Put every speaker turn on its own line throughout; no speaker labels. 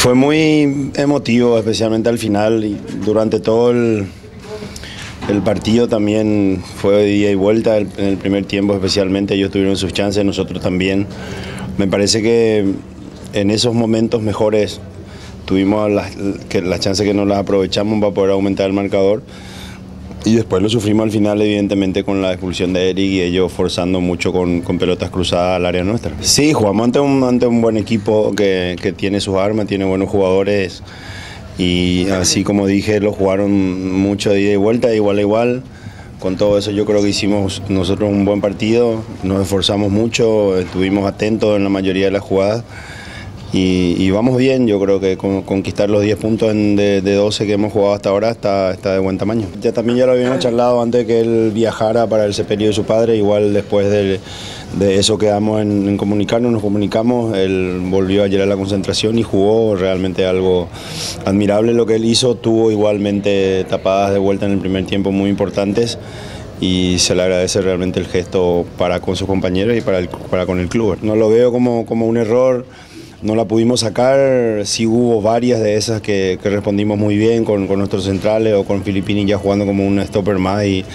Fue muy emotivo, especialmente al final y durante todo el partido también fue de ida y vuelta. En el primer tiempo especialmente ellos tuvieron sus chances, nosotros también. Me parece que en esos momentos mejores tuvimos las chances que no las aprovechamos para poder aumentar el marcador. Y después lo sufrimos al final, evidentemente, con la expulsión de Eric y ellos forzando mucho con pelotas cruzadas al área nuestra. Sí, jugamos ante un buen equipo que tiene sus armas, tiene buenos jugadores y así como dije, lo jugaron mucho de ida y vuelta, de igual a igual. Con todo eso yo creo que hicimos nosotros un buen partido, nos esforzamos mucho, estuvimos atentos en la mayoría de las jugadas. Y vamos bien, yo creo que conquistar los 10 puntos de 12 que hemos jugado hasta ahora está de buen tamaño. Ya lo habíamos charlado antes de que él viajara para el sepelio de su padre, igual después de eso quedamos en comunicarnos, nos comunicamos, él volvió ayer a la concentración y jugó realmente algo admirable lo que él hizo, tuvo igualmente tapadas de vuelta en el primer tiempo muy importantes y se le agradece realmente el gesto para con sus compañeros y para con el club. No lo veo como un error. No la pudimos sacar, sí hubo varias de esas que respondimos muy bien con nuestros centrales o con Filippini ya jugando como un stopper más y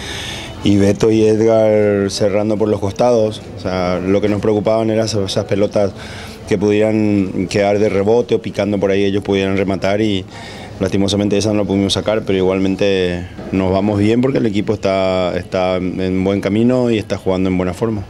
Beto y Edgar cerrando por los costados. O sea, lo que nos preocupaban eran esas pelotas que pudieran quedar de rebote o picando por ahí, ellos pudieran rematar y lastimosamente esa no la pudimos sacar, pero igualmente nos vamos bien porque el equipo está en buen camino y está jugando en buena forma.